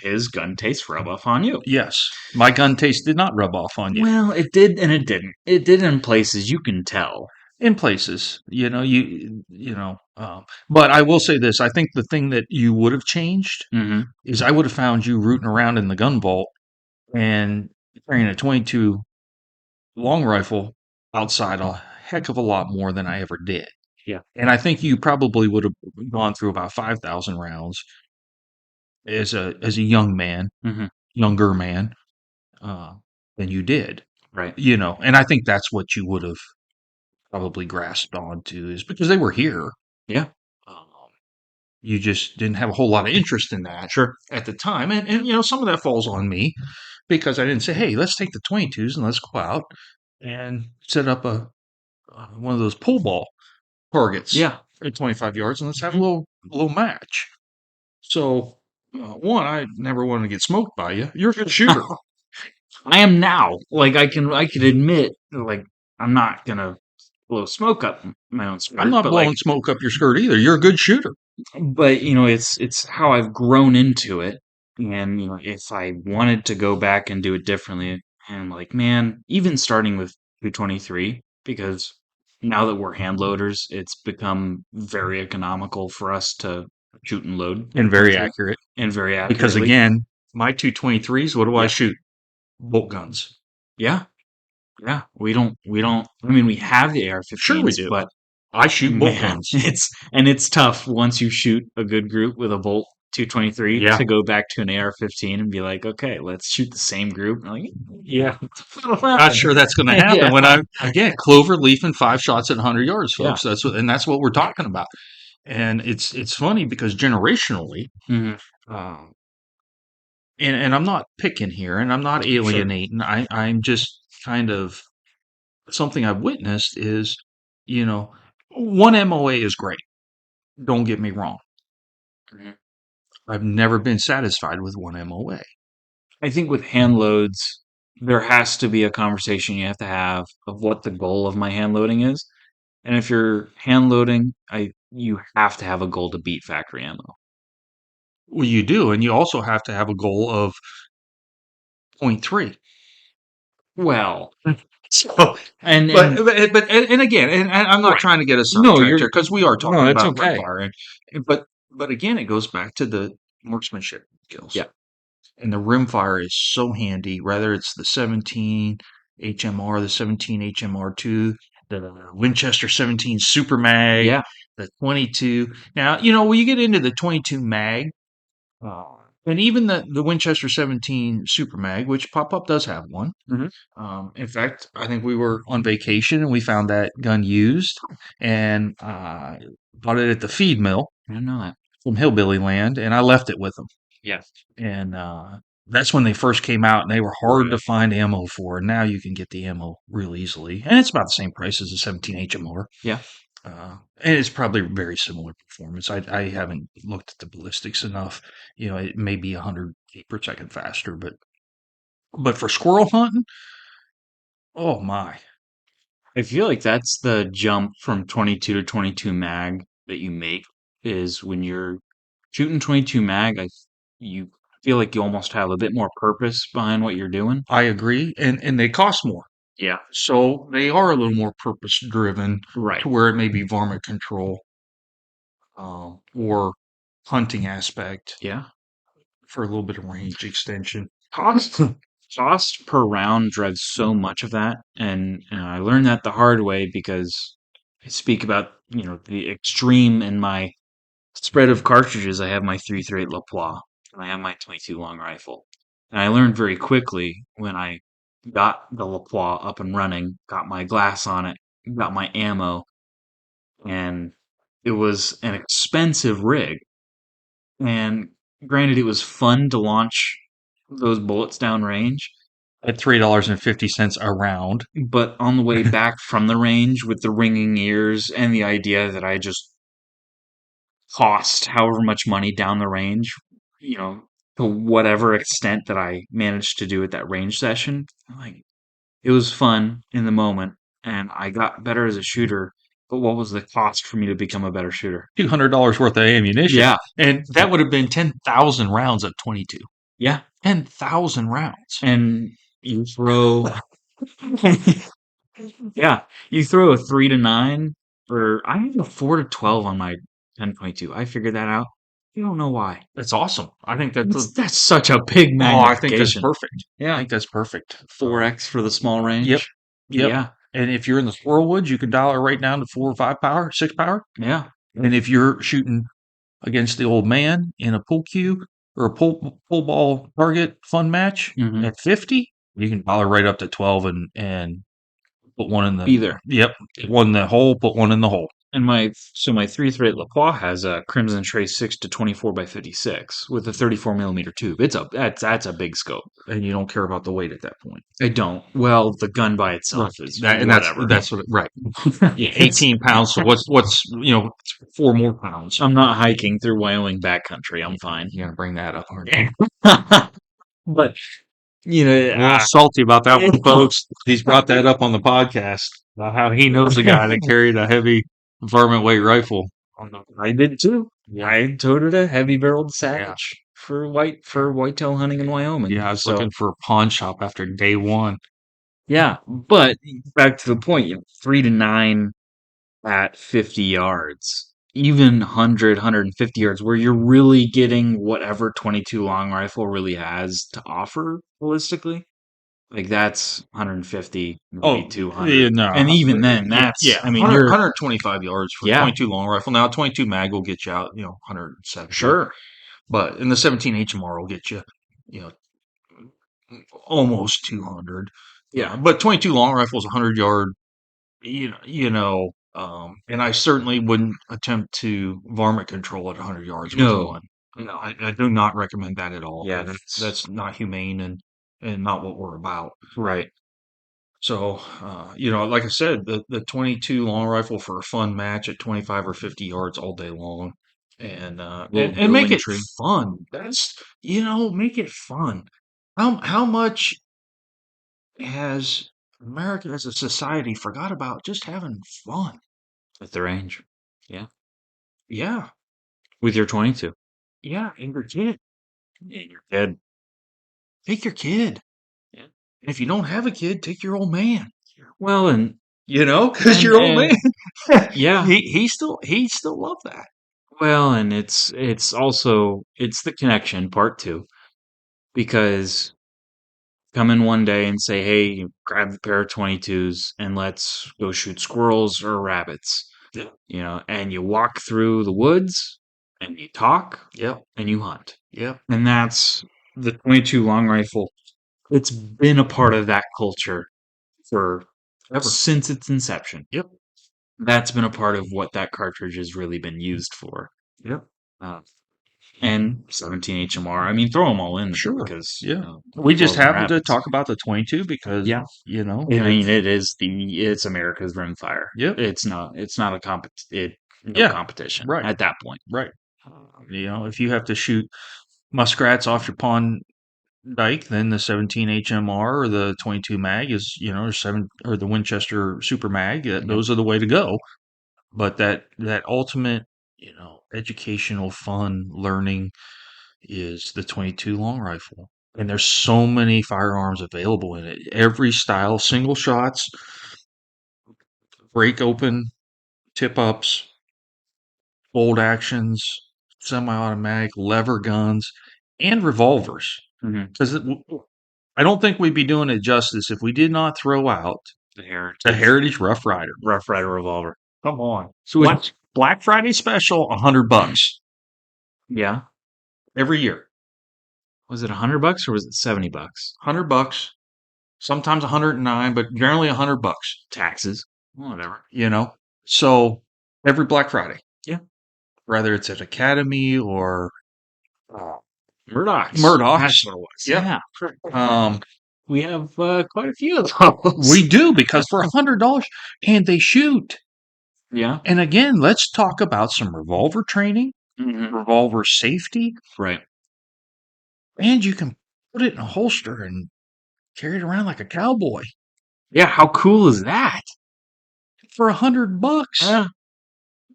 his gun tastes rub off on you. yes, my gun taste did not rub off on you. Well, it did and it didn't. It did in places you can tell. In places, but I will say this: I think the thing that you would have changed Hmm. is I would have found you rooting around in the gun vault and carrying a 22 long rifle outside a heck of a lot more than I ever did. Yeah. And I think you probably would have gone through about 5,000 rounds as a young man, Hmm. younger man, uh, than you did. Right. And I think that's what you would have probably grasped onto is because they were here. Yeah. Um, you just didn't have a whole lot of interest in that Sure. at the time. And some of that falls on me because I didn't say, hey, let's take the 22s and let's go out and set up one of those pull ball targets Yeah. at 25 yards and let's have a Mhm. little match. So, one, I never wanted to get smoked by you. You're a good shooter. I am now. Like I can admit, like I'm not gonna blow smoke up my own I'm skirt, not but like, blowing smoke up your skirt either. You're a good shooter. it's how I've grown into it, and if I wanted to go back and do it differently, and like, man, even starting with 223, because now that we're hand loaders, it's become very economical for us to shoot and load And very accurate. and very Because accurately. again, my 223s, what do I Yeah, shoot? Bolt guns. yeah, yeah. We don't. I mean, we have the Sure we AR-15s, do. but I shoot bolt man, guns. it's tough once you shoot a good group with a Bolt 223 Yeah. to go back to an AR-15 and be like, okay, let's shoot the same group. And like, Yeah. what'll Not happen? sure that's going to happen Yeah, when again, clover leaf and 5 shots at 100 yards, yeah. folks. That's what we're talking about. And it's funny because generationally, Hmm. um, and I'm not picking here and I'm not Sure. alienating. I'm just kind of something I've witnessed is, you know, one MOA is great. Don't get me wrong. Mhm. I've never been satisfied with one MOA. I think with hand loads, there has to be a conversation you have to have of what the goal of my hand loading is. And if you're hand loading, you have to have a goal to beat factory ammo. Well, you do, and you also have to have a goal of point 0.3. Well, So, and and again, and I'm not right. trying to get us No, sidetracked you're here because we are no, talking it's about okay. rimfire, but again, it goes back to the marksmanship skills. Yeah. And the rimfire is so handy, whether it's the 17 HMR, the 17 HMR2, the Winchester 17 Super Mag, Yeah. the 22. Now, when you get into the 22 mag, uh, and even the Winchester 17 Super Mag, which Pop Up does have one. Hmm. In fact, I think we were on vacation and we found that gun used and bought it at the feed mill I don't know that. from Hillbilly Land, and I left it with them. Yeah. And that's when they first came out, and they were hard to Right. find ammo for. And now you can get the ammo real easily, and it's about the same price as a 17 HMR. Yeah. And it's probably very similar performance. I haven't looked at the ballistics enough. It may be 100 feet per second faster, but for squirrel hunting, oh my. I feel like that's the jump from 22 to 22 mag that you make is when you're shooting 22 mag, you feel like you almost have a bit more purpose behind what you're doing. I agree, and they cost more. Yeah, So they are a little more purpose driven right. to where it may be varmint control or hunting aspect Yeah. for a little bit of range extension. Cost cost per round drives so much of that, and I learned that the hard way because I speak about the extreme in my spread of cartridges. I have my 338 Lapua and I have my 22 long rifle, and I learned very quickly when I got the Lapua up and running, got my glass on it, got my ammo, and it was an expensive rig. And granted, it was fun to launch those bullets downrange, At $3.50 a round. but on the way back from the range with the ringing ears and the idea that I just cost however much money down the range, you know, to whatever extent that I managed to do at that range session, like it was fun in the moment and I got better as a shooter. But what was the cost for me to become a better shooter? $200 worth of ammunition. Yeah, And that would have been 10,000 rounds at 22. yeah. 10,000 rounds. And you throw Yeah, you throw a 3 to 9, or I have a 4 to 12 on my 10.2. I figured that out. You don't know why. That's awesome. I think that's That's such a big I think that's magnification. perfect. I Yeah, think that's perfect. 4x for the small Yep. range. Yep. Yeah, And if you're in the squirrel woods, you can dial it right down to 4 or 5 power, 6 power. yeah. And if you're shooting against the old man in a pool cue or a pull ball target fun match Hmm. at 50, you can dial it right up to 12 and put one in the Be there. yep, one in the hole, put one in the hole. And my 338 Lacroix has a Crimson Trace 6 to 24 by 56 with a 34 millimeter tube. That's a big scope. And you don't care about the weight at that point. I don't. Well, the gun by Right. itself is That and whatever. that's what right. Yeah, It's 18 pounds. So what's 4 more pounds? I'm not hiking through Wyoming backcountry. I'm fine. You're gonna bring that up, aren't you? But you know, A little salty about that one, folks. He's brought that up on the podcast about how he knows a guy that carried a heavy varmint weight rifle. I did too. Yeah, I toted a heavy barreled yeah, Savage for whitetail hunting in Wyoming. yeah. I was So looking for a pawn shop after day one. yeah, but back to the point, 3 to 9 at 50 yards, even 100, 150 yards, where you're really getting whatever 22 long rifle really has to offer ballistically. Like that's 150, maybe Oh, 200. yeah, And no, even then, yeah, that's, yeah. I mean, you're, 125 yards for yeah, 22 long rifle. Now, 22 mag will get you out, 170. sure. But in the 17 HMR will get you, you know, almost 200. Yeah. But 22 long rifle is 100 yard. And I certainly wouldn't attempt to varmint control at 100 yards with No, one. no. I do not recommend that at all. Yeah, That's not humane and not what we're about. right. So, like I said, the 22 long rifle for a fun match at 25 or 50 yards all day long, and Little and make dueling it tree. fun. That's make it fun. How much has America as a society forgot about just having fun? At the range. Yeah. Yeah, With your 22. yeah, and your kid. Yeah, you're dead. Take your kid. Yeah. And if you don't have a kid, take your old man. Well, Because and, your old and, man, yeah. he still love that. Well, and it's also, it's the connection part too, because come in one day and say, hey, grab the pair of 22s and let's go shoot squirrels or rabbits, Yeah. and you walk through the woods and you talk Yep. and you hunt. Yep. And that's the 22 long rifle. It's been a part of that culture for Ever. since its inception. Yep. That's been a part of what that cartridge has really been used for. Yep. Uh, and 17 HMR. I mean, throw them all in there Sure. because Yeah. We just spoils the happened to rabbits. talk about the 22 because, Yeah, I mean, it's, it's America's Rimfire. yep. It's not a no Yeah. competition Right. at that point. Right. If you have to shoot muskrats off your pond dike, then the 17 HMR or the 22 mag is, or the Winchester Super Mag. Yeah. Those are the way to go. But that ultimate, educational, fun learning is the 22 long rifle. And there's so many firearms available in it. Every style, single shots, break open, tip ups, bolt actions, semi-automatic, lever guns, and revolvers. Hmm. Because I don't think we'd be doing it justice if we did not throw out The the Heritage Heritage Rough Rider. Rough Rider revolver. Come on. So it, Black Friday special, $100 yeah, every year. was it $100 or was it $70? $100, sometimes 109, but generally $100. Taxes, whatever. You know, so every Black Friday, Yeah, whether it's at Academy or uh, Murdoch's. That's Murdoch's. what it was. Yep. Yeah, Um, we have quite a few of those. we do because for $100 and they shoot. Yeah. And again, let's talk about some revolver training, Hmm. revolver safety, Right. and you can put it in a holster and carry it around like a cowboy Yeah. How cool is that? for $100. Yeah.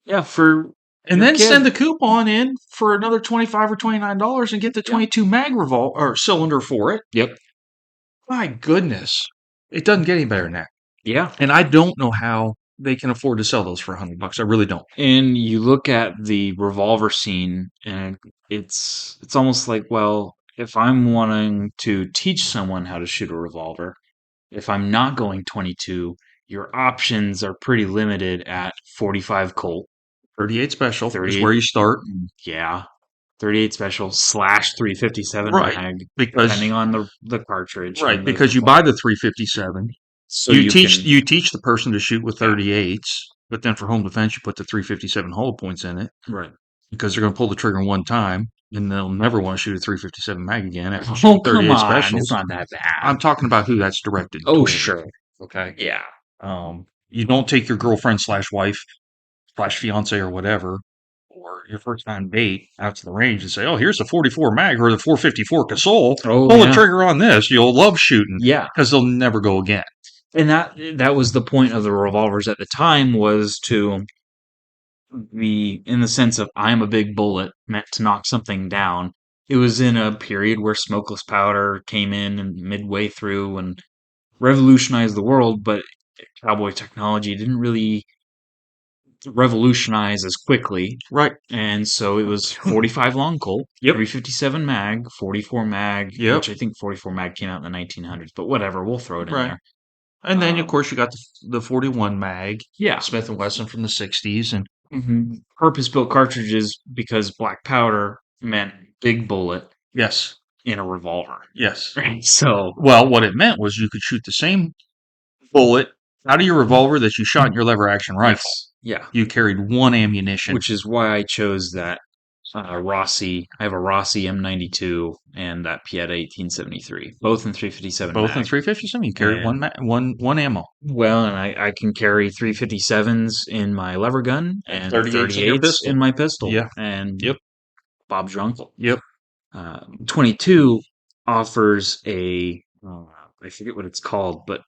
Yeah. For And your then kid. send the coupon in for another 25 or $29 and get the Yeah. 22 mag revolver or cylinder for it. Yep. My goodness. It doesn't get any better than that. Yeah. And I don't know how they can afford to sell those for $100. I really don't. And you look at the revolver scene, and it's almost like, well, if I'm wanting to teach someone how to shoot a revolver, if I'm not going 22, your options are pretty limited at 45 Colt, 38 special is 38, where you start. yeah, 38 special slash 357 Right. mag, Because depending on the cartridge right, and the because you buy the 357. so you can, You teach the person to shoot with yeah, 38s, but then for home defense you put the 357 hollow points in it right. because they're going to pull the trigger one time and they'll never want to shoot a 357 mag again after Oh, shooting come 38 on, it's specials. not that bad. I'm talking about who that's directed Oh, toward. sure. Okay. Yeah. You don't take your girlfriend slash wife slash fiance or whatever, or your first time date out to the range and say, "Oh, here's the 44 mag or the 454 Casol. Oh, Pull the yeah. trigger on this. You'll love shooting Yeah. because they'll never go again." And that was the point of the revolvers at the time, was to be in the sense of I'm a big bullet meant to knock something down. It was in a period where smokeless powder came in and midway through and revolutionized the world, but cowboy technology didn't really revolutionize as quickly. Right. And so it was 45 long Colt, Yep. 357 mag, 44 mag, Yep. which I think 44 mag came out in the 1900s, but whatever, we'll throw it in Right. there. And then, of course, you got the 41 mag, Yeah. Smith and Wesson from the 60s, and Purpose-built cartridges because black powder meant big bullet yes, in a revolver. yes. Right. So, Well, what it meant was you could shoot the same bullet out of your revolver that you shot in your lever action rifle. yes, yeah, You carried one ammunition. which is why I chose that Rossi. I have a Rossi M92 and that Pieta 1873, both in 357 Both in mag. 357. You carried And one ammo. well, and I can carry 357s in my lever gun and 38s in your 38s pistol. in my pistol. Yeah. And Yep. Bob's your uncle. Yep. 22 offers I forget what it's called, but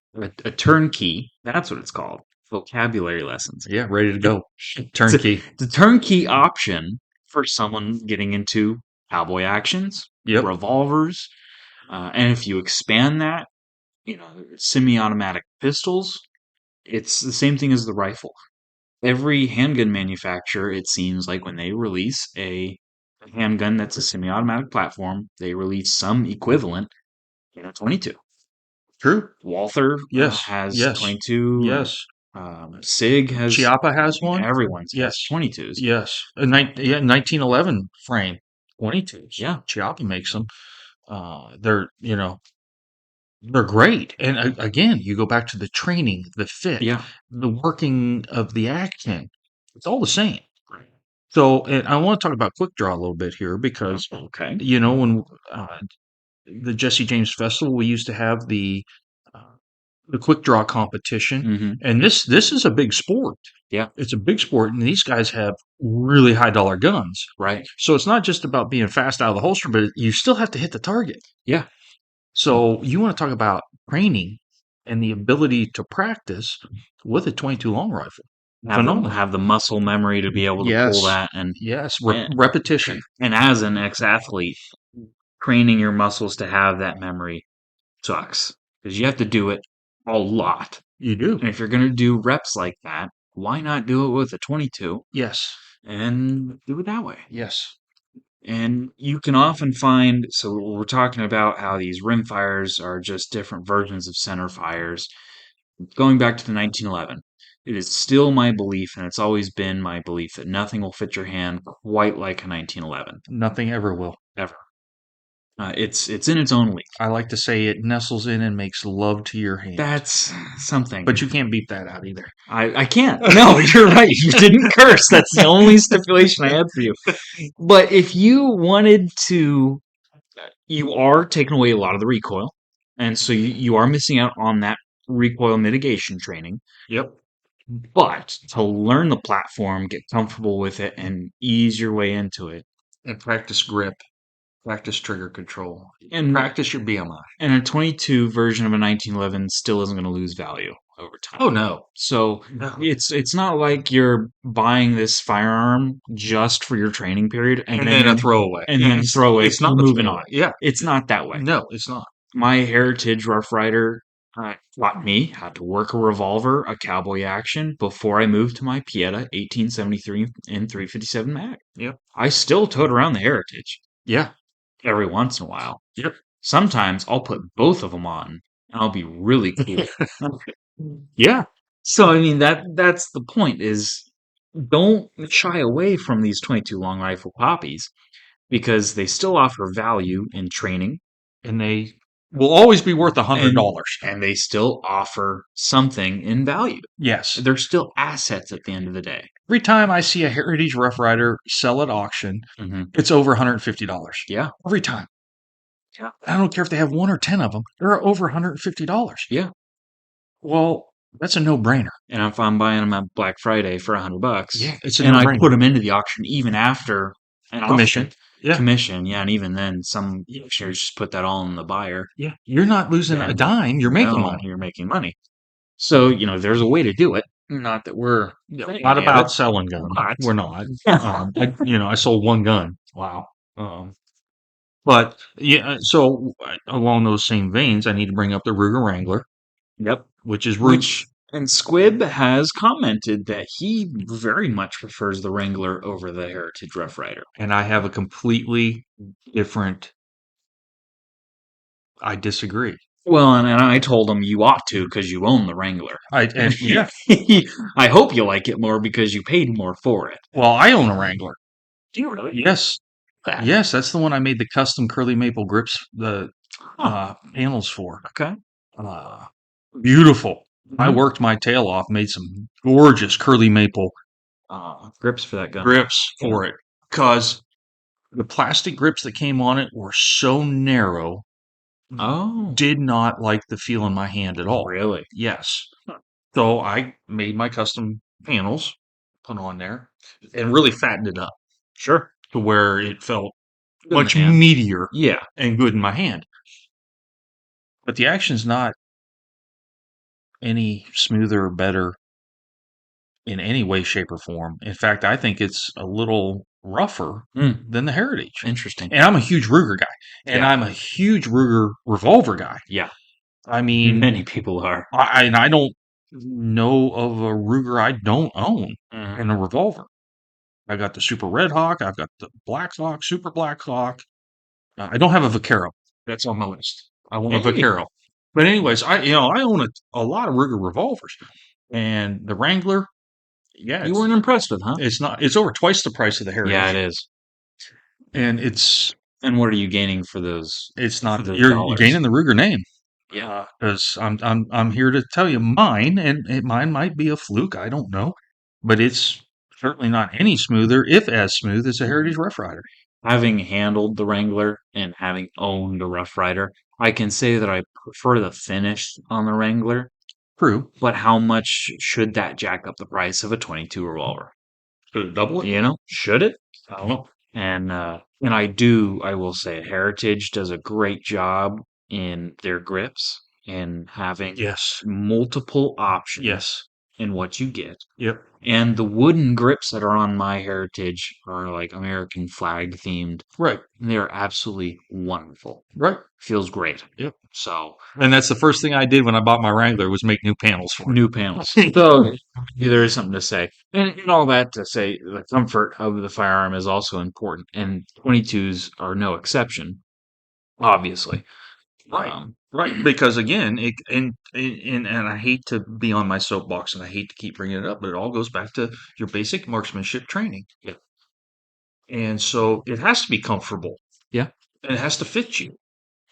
a turnkey. That's what it's called. Vocabulary lessons. Yeah, ready to go. It's Turnkey. the turnkey option for someone getting into cowboy actions, Yep. revolvers, and if you expand that, semi-automatic pistols. It's the same thing as the rifle. Every handgun manufacturer, it seems like, when they release a handgun that's a semi-automatic platform, they release some equivalent in a 22. True. Walther Yes. has Yes. 22. Yes. Sig has. Chiappa has one. Everyone's got Yes. 22s. Yes. 1911 frame. 22s. Yeah. Chiappa makes them. They're great. And again, you go back to the training, the fit, Yeah. the working of the action. It's all the same. So, and I want to talk about quick draw a little bit here because Okay. when the Jesse James Festival, we used to have uh, the quick draw competition, Hmm. and this is a big sport. Yeah. It's a big sport, and these guys have really high dollar guns. Right. So it's not just about being fast out of the holster, but you still have to hit the target. Yeah. So you want to talk about training and the ability to practice with a 22 long rifle. Phenomenal. Have the muscle memory to be able to pull Yes. that, Yes. and Repetition. and as an ex-athlete, training your muscles to have that memory sucks because you have to do it a lot. You do. And if you're going to do reps like that, why not do it with a 22 Yes. and do it that way? Yes. And you can often find, so we're talking about how these rimfires are just different versions of center fires. Going back to the 1911, it is still my belief, and it's always been my belief, that nothing will fit your hand quite like a 1911, Nothing ever will. ever. It's in its own league. I like to say it nestles in and makes love to your hand. That's something. But you can't beat that out either. I can't. No, you're right. You didn't curse. That's the only stipulation I had for you. But if you wanted to, you are taking away a lot of the recoil. And so you are missing out on that recoil mitigation training. Yep. But to learn the platform, get comfortable with it, and ease your way into it. And practice grip, practice trigger control, And practice your BMI. and a 22 version of a 1911 still isn't going to lose value over time. Oh no. So No. it's not like you're buying this firearm just for your training period And then a throwaway. and then throw away. It's not You're a moving throwaway. on. Yeah. It's not that way. No, it's not. My heritage Rough Rider taught me how to work a revolver, a cowboy action before I moved to my Pieta 1873 and 357 mag. Yep. I still tote around the heritage Yeah. every once in a while. Yep. Sometimes I'll put both of them on and I'll be really cool. Yeah. So I mean that's the point is don't shy away from these 22 long rifle poppies because they still offer value in training And they will always be worth and $100. and they still offer something in value. Yes. They're still assets at the end of the day. Every time I see a Heritage Rough Rider sell at auction, Hmm. it's over $150. Yeah. Every time. Yeah. I don't care if they have one or 10 of them, they're over $150. Yeah. Well, that's a no brainer. And if I'm buying them at Black Friday for $100, Yeah, it's a and I no-brainer. put them into the auction even after an Commission. auction, Yeah. commission, yeah, and even then, some auctioneers just put that all in the buyer. Yeah. You're not losing a And dime, you're making no, money. you're making money. So there's a way to do it. Not that we're saying Not any of about it. selling guns. Not. We're not. I sold one gun. Wow. But yeah, so along those same veins, I need to bring up the Ruger Wrangler, Yep. which is Which and Squib has commented that he very much prefers the Wrangler over the Heritage Rough Rider. and I have a completely different. I disagree. Well, and I told him you ought to because you own the Wrangler. Yeah. I hope you like it more because you paid more for it. Well, I own a Wrangler. Do you really? Yes. That. Yes, that's the one I made the custom curly maple grips, the Huh. panels for. Okay. Beautiful. I Mhm. worked my tail off, made some gorgeous curly maple Grips for that gun. grips for it because the plastic grips that came on it were so narrow, Oh, did not like the feel in my hand at all. really? Yes. Huh. So I made my custom panels, put on there, and really fattened it up Sure. to where it felt Good in the much hand. meatier Yeah. and good in my hand. But the action's not any smoother or better in any way, shape, or form. In fact, I think it's a little rougher Mm, than the Heritage. interesting. And I'm a huge Ruger guy, and Yeah. I'm a huge Ruger revolver guy. Yeah. I mean, Many people are. I don't know of a Ruger I don't own Mhm. in a revolver. I got the Super Red Hawk. I've got the Black Hawk, Super Black Hawk. I don't have a Vaquero. That's on my list. I want a Hey. Vaquero. But anyways, I own a lot of Ruger revolvers, and the Wrangler. Yeah, You weren't impressed with, huh? it's over twice the price of the Heritage. Yeah, it is. And it's And what are you gaining for those? not For those you're dollars? gaining the Ruger name. Yeah. Because I'm here to tell you mine, and mine might be a fluke. I don't know, but it's certainly not any smoother, if as smooth as a Heritage Rough Rider. Having handled the Wrangler and having owned a Rough Rider, I can say that I prefer the finish on the Wrangler, True. but how much should that jack up the price of a 22 revolver? Should it double it? You know, should it? I don't know. And I will say Heritage does a great job in their grips and having Yes. multiple options Yes. in what you get. Yep. And the wooden grips that are on my Heritage are like American flag themed. Right. They're absolutely wonderful. Right. Feels great. Yep. So And that's the first thing I did when I bought my Wrangler was make new panels for new panels. it. So there is something to say. And all that to say the comfort of the firearm is also important. And 22s are no exception, obviously. Right. Right. Because again, and I hate to be on my soapbox and I hate to keep bringing it up, but it all goes back to your basic marksmanship training. Yeah. And so it has to be comfortable Yeah. and it has to fit you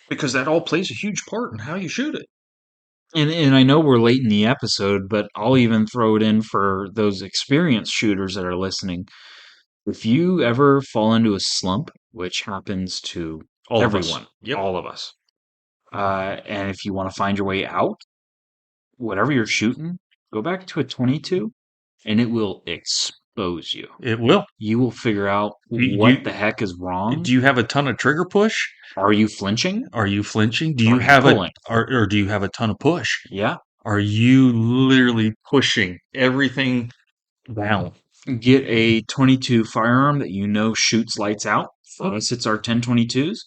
because that all plays a huge part in how you shoot it. And I know we're late in the episode, but I'll even throw it in for those experienced shooters that are listening. If you ever fall into a slump, which happens to All of us. everyone, Yep. all of us, and if you want to find your way out, whatever you're shooting, go back to a 22 and it will expose you. It will. You will figure out Do what you, the heck is wrong. do you have a ton of trigger push? Are you flinching? Are you flinching? Do Are you you have pulling? or do you have a ton of push? Yeah. Are you literally pushing everything down? Get a 22 firearm that you know shoots lights out. For us, it's our 1022s.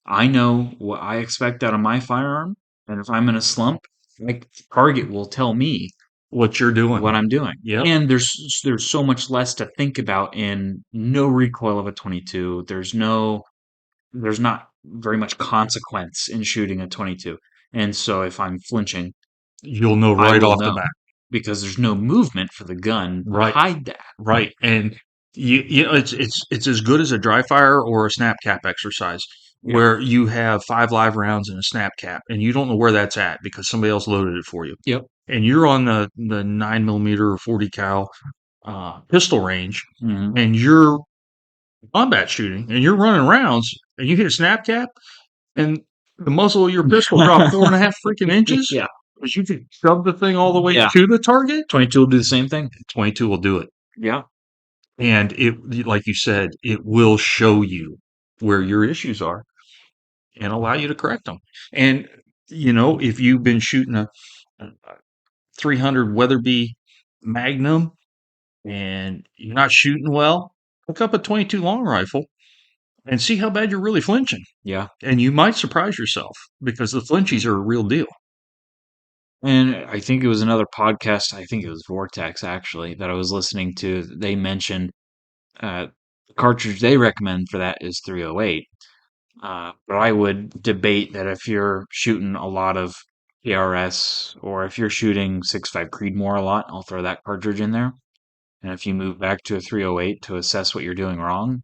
I know what I expect out of my firearm, and if I'm in a slump, like target will tell me What you're doing. what I'm doing. Yep. And there's so much less to think about in no recoil of a 22. There's not very much consequence in shooting a 22. And so if I'm flinching, You'll know I right will off the know bat. because there's no movement for the gun to Right. hide that. Right. And you know it's as good as a dry fire or a snap cap exercise Yeah. where you have 5 live rounds in a snap cap and you don't know where that's at because somebody else loaded it for you. Yep. And you're on the 9 millimeter or 40 cal pistol range Mhm. and you're combat shooting and you're running rounds and you hit a snap cap and the muzzle of your pistol dropped 4.5 freaking inches Yeah. because you could shove the thing all the way Yeah. to the target. 22 will do the same thing. 22 will do it. Yeah. And it, like you said, it will show you where your issues are and allow you to correct them. And, you know, if you've been shooting a 300 Weatherby Magnum and you're not shooting well, pick up a 22 long rifle and see how bad you're really flinching. Yeah. And you might surprise yourself because the flinchies are a real deal. And I think it was another podcast, I think it was Vortex actually, that I was listening to. They mentioned the cartridge they recommend for that is 308. But I would debate that if you're shooting a lot of PRS or if you're shooting 6.5 Creedmoor a lot, I'll throw that cartridge in there. And if you move back to a 308 to assess what you're doing wrong,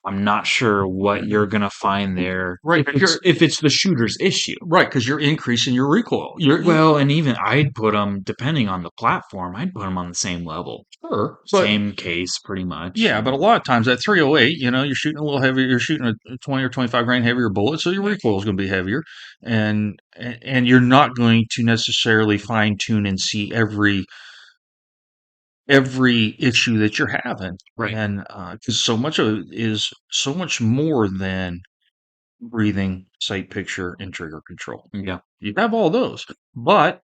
I'm not sure what you're going to find there Right. if it's the shooter's issue. Right. Because you're increasing your recoil. Well, and even I'd put them, depending on the platform, I'd put them on the same level. Sure. Same case, pretty much. Yeah, but a lot of times that 308, you know, you're shooting a little heavier. You're shooting a 20 or 25 grain heavier bullet, so your recoil is going to be heavier, and you're not going to necessarily fine tune and see every issue that you're having, Right. and because so much of it is so much more than breathing, sight picture, and trigger control. Yeah. You have all those, but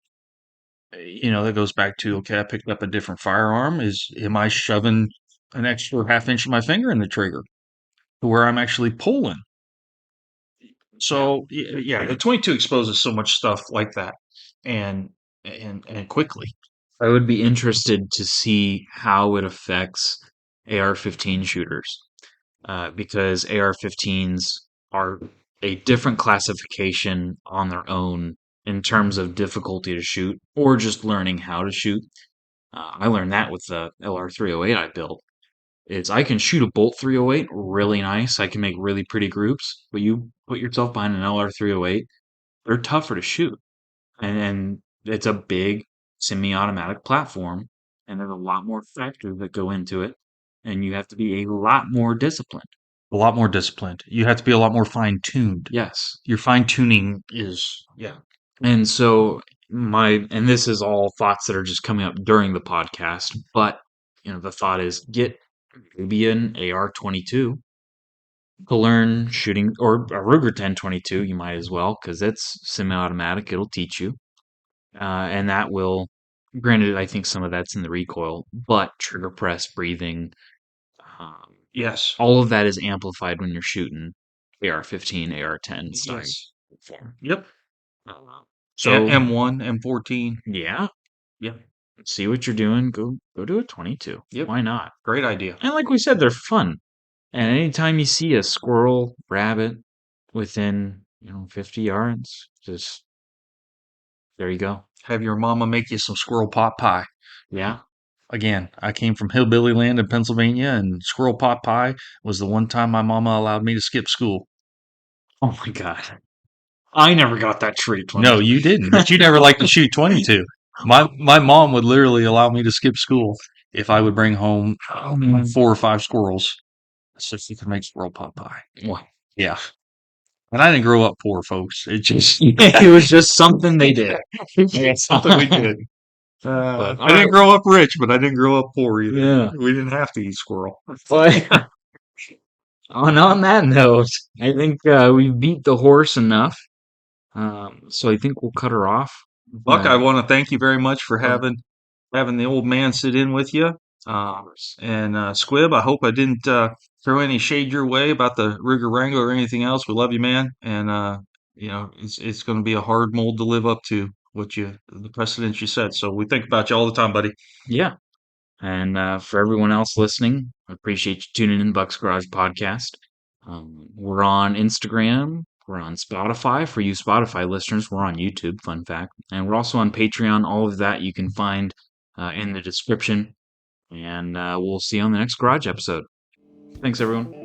you know that goes back to okay, I picked up a different firearm. Am I shoving an extra half inch of my finger in the trigger to where I'm actually pulling? So yeah, the 22 exposes so much stuff like that, and and quickly. I would be interested to see how it affects AR-15 shooters, because AR-15s are a different classification on their own in terms of difficulty to shoot or just learning how to shoot. I learned that with the LR308 I built. It's I can shoot a Bolt 308 really nice. I can make really pretty groups, but you put yourself behind an LR308, they're tougher to shoot. And it's a big semi-automatic platform, and there's a lot more factors that go into it, and you have to be a lot more disciplined. A lot more disciplined. You have to be a lot more fine tuned. Yes. Your fine tuning is, yeah. And so and this is all thoughts that are just coming up during the podcast, but the thought is get maybe an AR-22 to learn shooting, or a Ruger 10/22. You might as well, because it's semi-automatic. It'll teach you, and that will. Granted, I think some of that's in the recoil, but trigger press, breathing, um, Yes. all of that is amplified when you're shooting AR-15, AR-10 style Yes. form. Yep. So M1, M14. yeah, Yep. see what you're doing. Go do a 22. Yep. Why not? Great idea. And like we said, they're fun. And anytime you see a squirrel, rabbit within 50 yards, just there you go. Have your mama make you some squirrel pot pie. Yeah. Again, I came from hillbilly land in Pennsylvania, and squirrel pot pie was the one time my mama allowed me to skip school. Oh my God. I never got that treat when No, you didn't, but you never liked to shoot 22. My mom would literally allow me to skip school if I would bring home Oh, 4 or 5 squirrels so she could make squirrel pot pie. well, Yeah. And I didn't grow up poor, folks. It just it was just something they did. it's something we did. But I didn't grow up rich, but I didn't grow up poor either. yeah. We didn't have to eat squirrel. But on that note, I think we beat the horse enough. So I think we'll cut her off. Buck, But I want to thank you very much for of having the old man sit in with you. course. And Squib, I hope I didn't throw any shade your way about the Ruger Wrangler or anything else. We love you, man, and it's going to be a hard mold to live up to the precedents you set. So we think about you all the time, buddy. Yeah. And for everyone else listening, I appreciate you tuning in to Buck's Garage Podcast. We're on Instagram. We're on Spotify. For you Spotify listeners, we're on YouTube, fun fact. And we're also on Patreon. All of that you can find in the description. And we'll see you on the next Garage episode. Thanks, everyone.